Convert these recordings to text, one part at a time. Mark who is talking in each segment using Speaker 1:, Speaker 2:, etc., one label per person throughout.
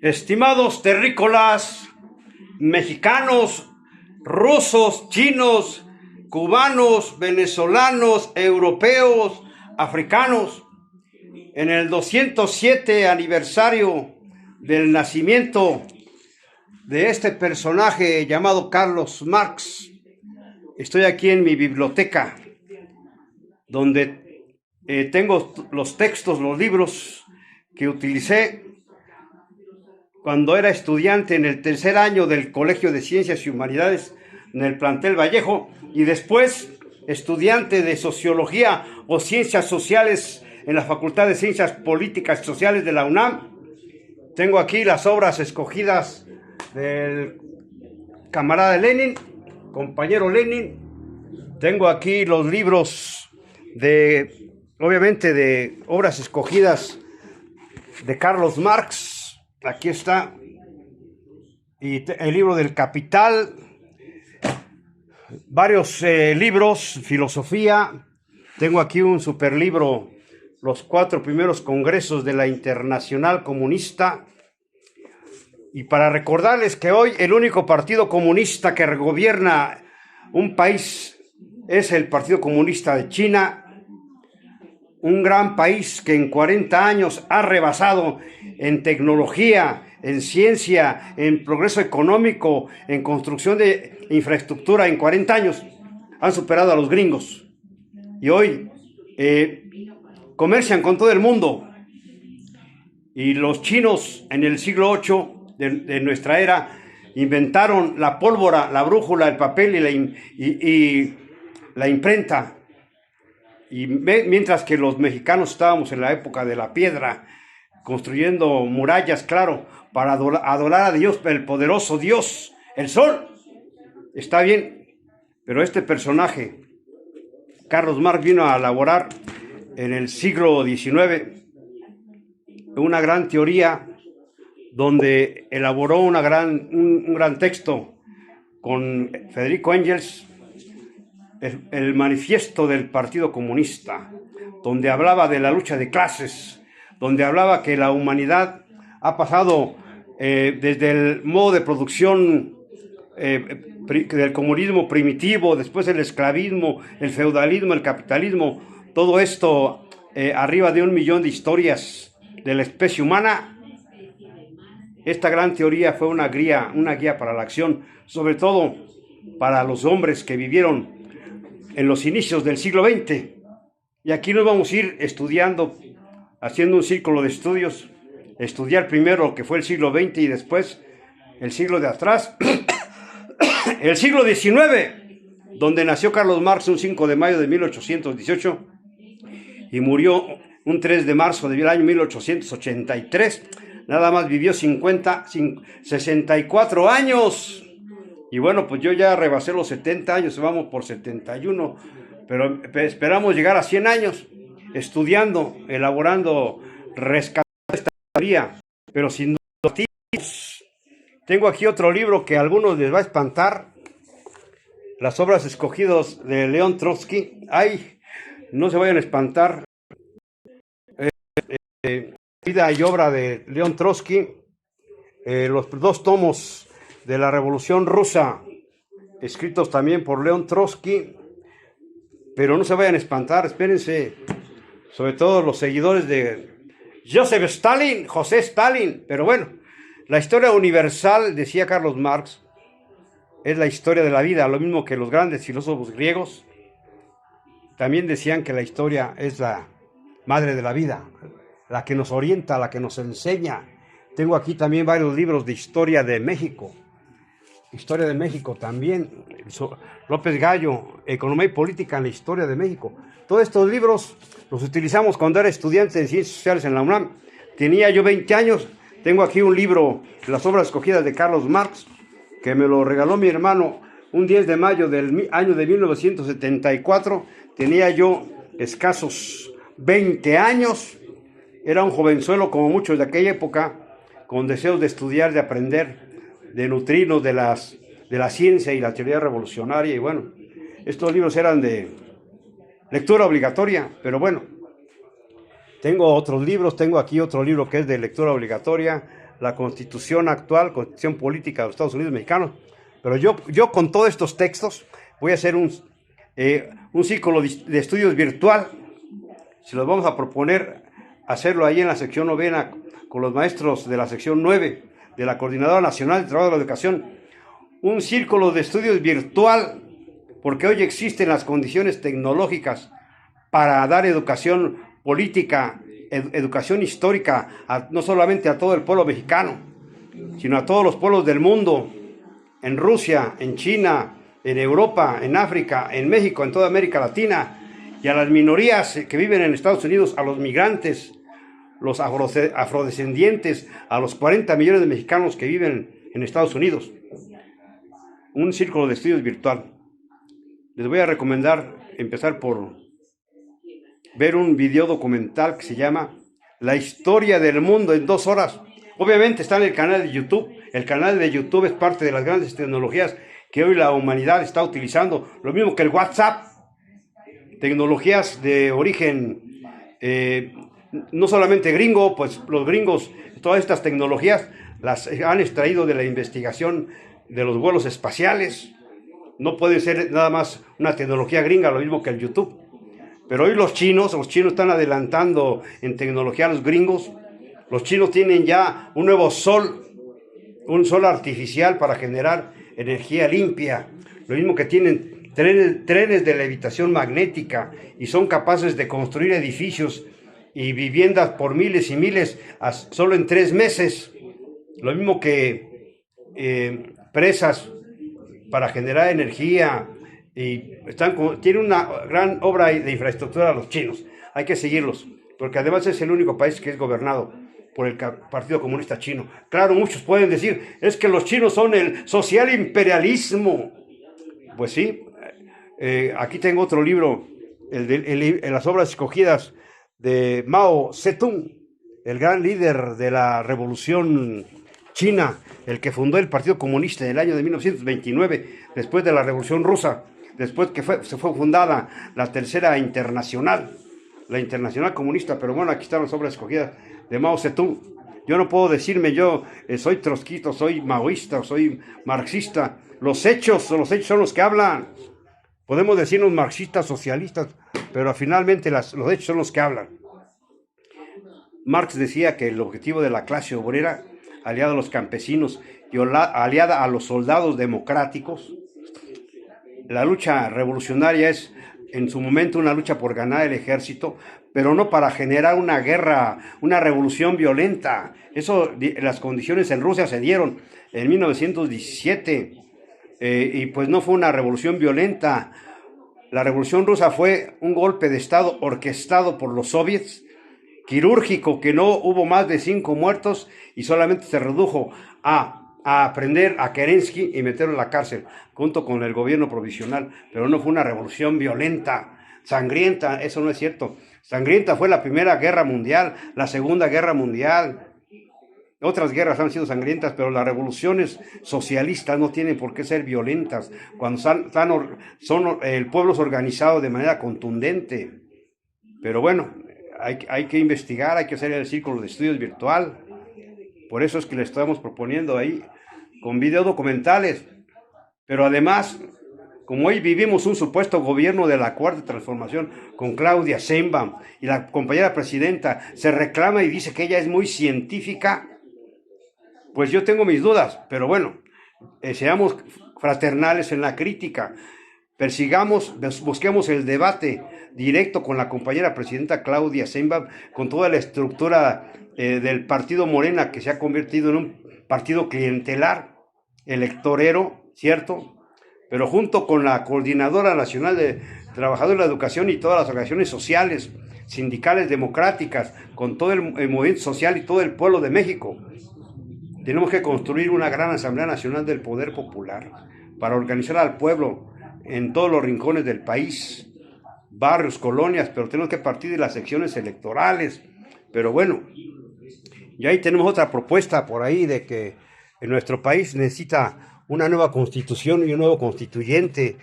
Speaker 1: Estimados terrícolas, mexicanos, rusos, chinos, cubanos, venezolanos, europeos, africanos, en el 207 aniversario del nacimiento de este personaje llamado Carlos Marx, estoy aquí en mi biblioteca, donde tengo los textos, los libros que utilicé cuando era estudiante en el tercer año del Colegio de Ciencias y Humanidades en el plantel Vallejo, y después estudiante de Sociología o Ciencias Sociales en la Facultad de Ciencias Políticas y Sociales de la UNAM. Tengo aquí las obras escogidas del camarada Lenin, compañero Lenin. Tengo aquí los libros obviamente de obras escogidas de Carlos Marx. Aquí está, y el libro del Capital, varios libros, filosofía. Tengo aquí un superlibro, los 4 primeros congresos de la Internacional Comunista. Y para recordarles que hoy el único partido comunista que gobierna un país es el Partido Comunista de China, un gran país que en 40 años ha rebasado en tecnología, en ciencia, en progreso económico, en construcción de infraestructura. En 40 años han superado a los gringos y hoy comercian con todo el mundo. Y los chinos en el siglo VIII de nuestra era inventaron la pólvora, la brújula, el papel y la imprenta. Y mientras que los mexicanos estábamos en la época de la piedra, construyendo murallas, claro, para adorar a Dios, el poderoso Dios, el sol. Está bien, pero este personaje, Carlos Marx, vino a elaborar en el siglo XIX una gran teoría donde elaboró un gran texto con Federico Engels, el manifiesto del Partido Comunista, donde hablaba de la lucha de clases, donde hablaba que la humanidad ha pasado desde el modo de producción del comunismo primitivo, después el esclavismo, el feudalismo, el capitalismo, todo esto arriba de 1 millón de historias de la especie humana. Esta gran teoría fue una guía para la acción, sobre todo para los hombres que vivieron en los inicios del siglo XX. Y aquí nos vamos a ir estudiando, haciendo un círculo de estudios, estudiar primero lo que fue el siglo XX y después el siglo de atrás, el siglo XIX, donde nació Carlos Marx un 5 de mayo de 1818 y murió un 3 de marzo del año 1883. Nada más vivió 64 años. Y bueno, pues yo ya rebasé los 70 años, vamos por 71, pero esperamos llegar a 100 años estudiando, elaborando, rescatando esta teoría, pero sin noticias. Tengo aquí otro libro que a algunos les va a espantar, las obras escogidas de León Trotsky. Ay, no se vayan a espantar. Vida y obra de León Trotsky, los 2 tomos de la Revolución Rusa, escritos también por León Trotsky, pero no se vayan a espantar, espérense, sobre todo los seguidores de José Stalin, pero bueno, la historia universal, decía Carlos Marx, es la historia de la vida, lo mismo que los grandes filósofos griegos también decían que la historia es la madre de la vida, la que nos orienta, la que nos enseña. Tengo aquí también varios libros de historia de México también, López Gallo, Economía y Política en la Historia de México. Todos estos libros los utilizamos cuando era estudiante de Ciencias Sociales en la UNAM. Tenía yo 20 años, tengo aquí un libro, las obras escogidas de Carlos Marx, que me lo regaló mi hermano un 10 de mayo del año de 1974. Tenía yo escasos 20 años, era un jovenzuelo como muchos de aquella época, con deseos de estudiar, de aprender, de nutrirnos de la ciencia y la teoría revolucionaria. Y bueno, estos libros eran de lectura obligatoria, pero bueno, tengo otros libros. Tengo aquí otro libro que es de lectura obligatoria la constitución actual, constitución política de los Estados Unidos mexicanos. Pero yo con todos estos textos voy a hacer un círculo de estudios virtual. Si los vamos a proponer, hacerlo ahí en la sección novena con los maestros de la sección 9 de la Coordinadora Nacional de Trabajo de la Educación. Un círculo de estudios virtual, porque hoy existen las condiciones tecnológicas para dar educación política, educación histórica, no solamente a todo el pueblo mexicano, sino a todos los pueblos del mundo, en Rusia, en China, en Europa, en África, en México, en toda América Latina, y a las minorías que viven en Estados Unidos, a los migrantes, los afrodescendientes, a los 40 millones de mexicanos que viven en Estados Unidos. Un círculo de estudios virtual. Les voy a recomendar empezar por ver un video documental que se llama La historia del mundo en 2 horas. Obviamente está en el canal de YouTube. El canal de YouTube es parte de las grandes tecnologías que hoy la humanidad está utilizando. Lo mismo que el WhatsApp. Tecnologías de origen no solamente gringo, pues los gringos, todas estas tecnologías las han extraído de la investigación de los vuelos espaciales. No puede ser nada más una tecnología gringa, lo mismo que el YouTube. Pero hoy los chinos están adelantando en tecnología a los gringos. Los chinos tienen ya un nuevo sol, un sol artificial para generar energía limpia. Lo mismo que tienen trenes de levitación magnética y son capaces de construir edificios y viviendas por miles y miles solo en 3 meses. Lo mismo que presas para generar energía. Y tienen una gran obra de infraestructura los chinos. Hay que seguirlos, porque además es el único país que es gobernado por el Partido Comunista Chino. Claro, muchos pueden decir, es que los chinos son el social imperialismo. Pues sí, aquí tengo otro libro, las obras escogidas de Mao Zedong, el gran líder de la revolución china, el que fundó el Partido Comunista en el año de 1929, después de la Revolución Rusa. Después que se fue fundada la Tercera Internacional, la Internacional Comunista. Pero bueno, aquí están las obras escogidas de Mao Zedong. Yo no puedo decirme yo soy trotskista, soy maoísta, soy marxista. Los hechos son los que hablan. Podemos decirnos marxistas, socialistas, pero finalmente los hechos son los que hablan. Marx decía que el objetivo de la clase obrera, aliada a los campesinos y aliada a los soldados democráticos, la lucha revolucionaria es en su momento una lucha por ganar el ejército, pero no para generar una guerra, una revolución violenta. Las condiciones en Rusia se dieron en 1917 y pues no fue una revolución violenta. La revolución rusa fue un golpe de estado orquestado por los soviets, quirúrgico, que no hubo más de 5 muertos y solamente se redujo a prender a Kerensky y meterlo en la cárcel, junto con el gobierno provisional. Pero no fue una revolución violenta, sangrienta, eso no es cierto. Sangrienta fue la Primera Guerra Mundial, la Segunda Guerra Mundial. Otras guerras han sido sangrientas, pero las revoluciones socialistas no tienen por qué ser violentas, cuando el pueblo es organizado de manera contundente. Pero bueno, hay que investigar, hay que hacer el círculo de estudios virtual. Por eso es que le estamos proponiendo ahí con video documentales. Pero además, como hoy vivimos un supuesto gobierno de la Cuarta Transformación con Claudia Sheinbaum y la compañera presidenta se reclama y dice que ella es muy científica, pues yo tengo mis dudas. Pero bueno, seamos fraternales en la crítica, busquemos el debate directo con la compañera presidenta Claudia Sheinbaum, con toda la estructura del partido Morena, que se ha convertido en un partido clientelar, electorero, ¿cierto? Pero junto con la Coordinadora Nacional de Trabajadores de la Educación y todas las organizaciones sociales, sindicales, democráticas, con todo el movimiento social y todo el pueblo de México, tenemos que construir una gran Asamblea Nacional del Poder Popular para organizar al pueblo en todos los rincones del país, barrios, colonias, pero tenemos que partir de las secciones electorales. Pero bueno, y ahí tenemos otra propuesta por ahí de que en nuestro país necesita una nueva constitución y un nuevo constituyente.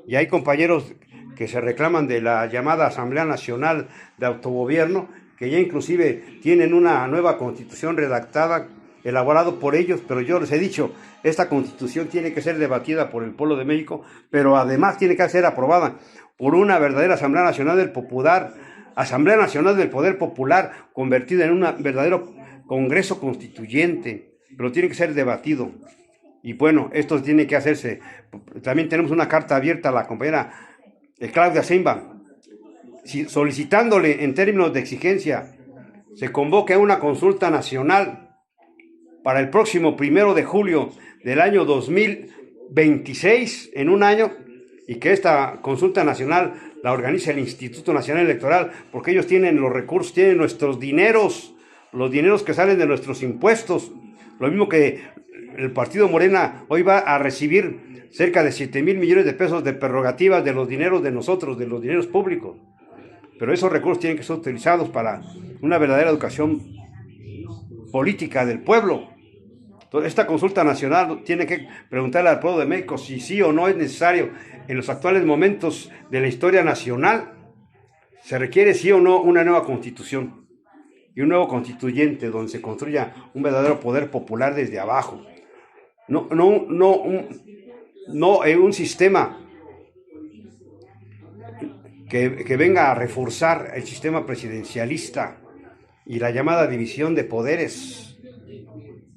Speaker 1: Y hay compañeros que se reclaman de la llamada Asamblea Nacional de Autogobierno, que ya inclusive tienen una nueva constitución redactada elaborado por ellos, pero yo les he dicho, esta Constitución tiene que ser debatida por el pueblo de México, pero además tiene que ser aprobada por una verdadera Asamblea Nacional del Poder Popular, convertida en un verdadero Congreso Constituyente, pero tiene que ser debatido. Y bueno, esto tiene que hacerse. También tenemos una carta abierta a la compañera Claudia Sheinbaum, solicitándole en términos de exigencia se convoque a una consulta nacional para el próximo 1 de julio del año 2026, en un año, y que esta consulta nacional la organice el Instituto Nacional Electoral, porque ellos tienen los recursos, tienen nuestros dineros, los dineros que salen de nuestros impuestos, lo mismo que el partido Morena hoy va a recibir cerca de 7,000 millones de pesos de prerrogativas de los dineros de nosotros, de los dineros públicos. Pero esos recursos tienen que ser utilizados para una verdadera educación política del pueblo. Entonces, esta consulta nacional tiene que preguntarle al pueblo de México si sí o no es necesario en los actuales momentos de la historia nacional, se requiere sí o no una nueva constitución y un nuevo constituyente donde se construya un verdadero poder popular desde abajo. No un sistema que venga a reforzar el sistema presidencialista y la llamada división de poderes,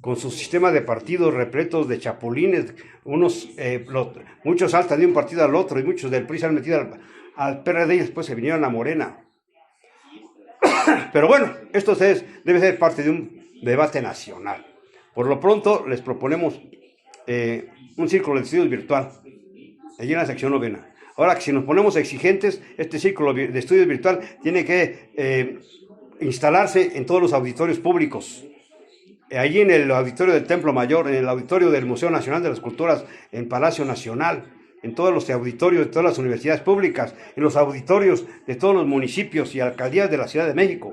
Speaker 1: con su sistema de partidos repletos de chapulines, muchos saltan de un partido al otro y muchos del PRI se han metido al PRD y después se vinieron a Morena. Pero bueno, esto debe ser parte de un debate nacional. Por lo pronto les proponemos un círculo de estudios virtual, allí en la sección 9. Ahora que si nos ponemos exigentes, este círculo de estudios virtual tiene que instalarse en todos los auditorios públicos. Allí en el auditorio del Templo Mayor, en el auditorio del Museo Nacional de las Culturas, en Palacio Nacional, en todos los auditorios de todas las universidades públicas, en los auditorios de todos los municipios y alcaldías de la Ciudad de México,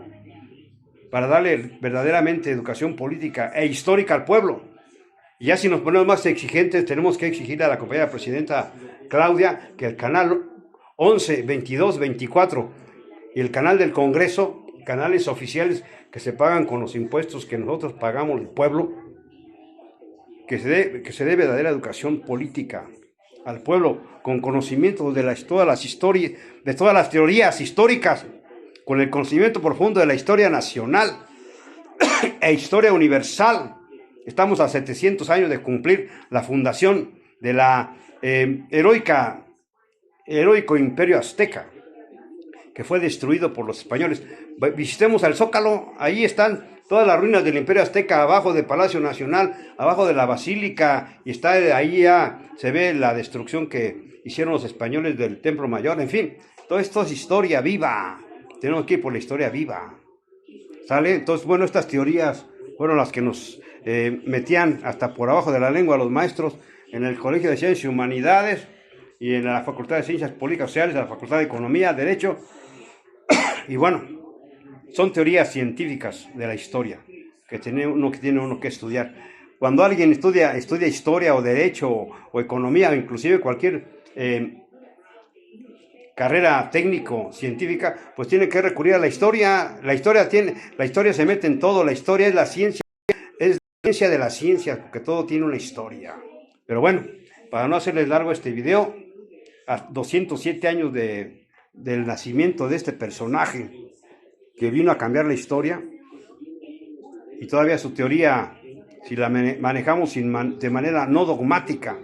Speaker 1: para darle verdaderamente educación política e histórica al pueblo. Y ya si nos ponemos más exigentes, tenemos que exigirle a la compañera presidenta Claudia que el canal 11, 22, 24 y el canal del Congreso, canales oficiales que se pagan con los impuestos que nosotros pagamos el pueblo, que se dé verdadera educación política al pueblo, con conocimiento de todas las historias, de todas las teorías históricas, con el conocimiento profundo de la historia nacional e historia universal. Estamos a 700 años de cumplir la fundación de la heroico imperio azteca, que fue destruido por los españoles. Visitemos al Zócalo, ahí están todas las ruinas del imperio azteca, abajo del Palacio Nacional, abajo de la Basílica, y está ahí ya se ve la destrucción que hicieron los españoles del Templo Mayor. En fin, todo esto es historia viva, tenemos que ir por la historia viva, ¿sale? Entonces, bueno, estas teorías fueron las que nos metían hasta por abajo de la lengua a los maestros en el Colegio de Ciencias y Humanidades y en la Facultad de Ciencias Políticas y Sociales, en la Facultad de Economía, Derecho. Y bueno, son teorías científicas de la historia que tiene uno que estudiar. Cuando alguien estudia historia o derecho o economía o inclusive cualquier carrera técnico-científica, pues tiene que recurrir a la historia. La historia se mete en todo, la historia es la ciencia de la ciencia, porque todo tiene una historia. Pero bueno, para no hacerles largo este video, a 207 años del nacimiento de este personaje que vino a cambiar la historia, y todavía su teoría, si la manejamos de manera no dogmática,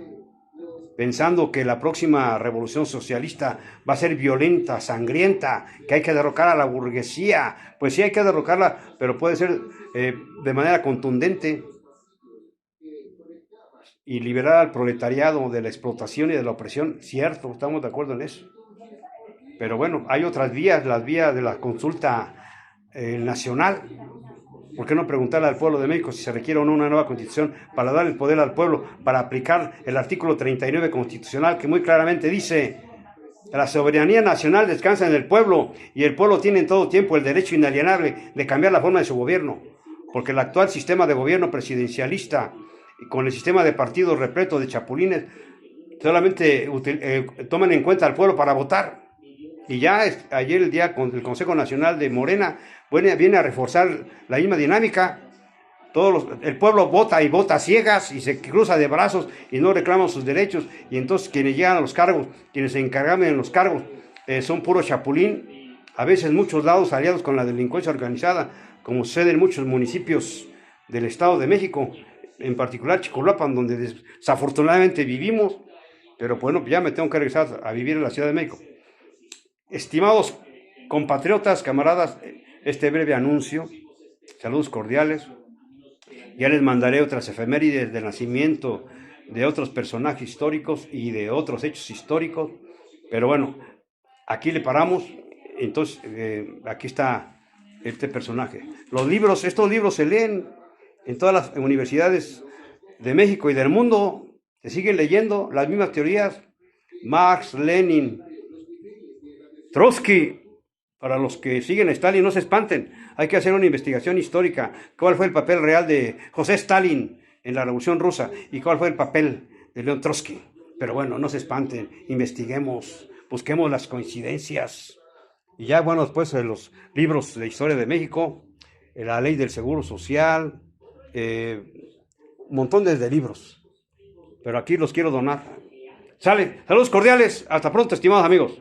Speaker 1: pensando que la próxima revolución socialista va a ser violenta, sangrienta, que hay que derrocar a la burguesía, pues sí hay que derrocarla, pero puede ser de manera contundente y liberar al proletariado de la explotación y de la opresión. Cierto, estamos de acuerdo en eso. Pero bueno, hay otras vías, las vías de la consulta nacional. ¿Por qué no preguntarle al pueblo de México si se requiere o no una nueva constitución para dar el poder al pueblo, para aplicar el artículo 39 constitucional que muy claramente dice: la soberanía nacional descansa en el pueblo y el pueblo tiene en todo tiempo el derecho inalienable de cambiar la forma de su gobierno, porque el actual sistema de gobierno presidencialista y con el sistema de partidos repleto de chapulines solamente toman en cuenta al pueblo para votar. Y ya ayer el Consejo Nacional de Morena viene a reforzar la misma dinámica, el pueblo vota y vota ciegas y se cruza de brazos y no reclaman sus derechos. Y entonces quienes llegan a los cargos, quienes se encargan en los cargos, son puro chapulín. A veces muchos lados aliados con la delincuencia organizada, como sucede en muchos municipios del Estado de México, en particular Chicolapan, donde desafortunadamente vivimos. Pero bueno, ya me tengo que regresar a vivir en la Ciudad de México. Estimados compatriotas, camaradas, este breve anuncio, saludos cordiales. Ya les mandaré otras efemérides del nacimiento de otros personajes históricos y de otros hechos históricos. Pero bueno, aquí le paramos. Entonces, aquí está este personaje. Estos libros se leen en todas las universidades de México y del mundo. Se siguen leyendo las mismas teorías. Marx, Lenin, Trotsky. Para los que siguen a Stalin, no se espanten. Hay que hacer una investigación histórica. ¿Cuál fue el papel real de José Stalin en la Revolución Rusa? ¿Y cuál fue el papel de León Trotsky? Pero bueno, no se espanten. Investiguemos, busquemos las coincidencias. Y ya, bueno, después de los libros de historia de México, la ley del seguro social, un montón de libros. Pero aquí los quiero donar. Sale, saludos cordiales. Hasta pronto, estimados amigos.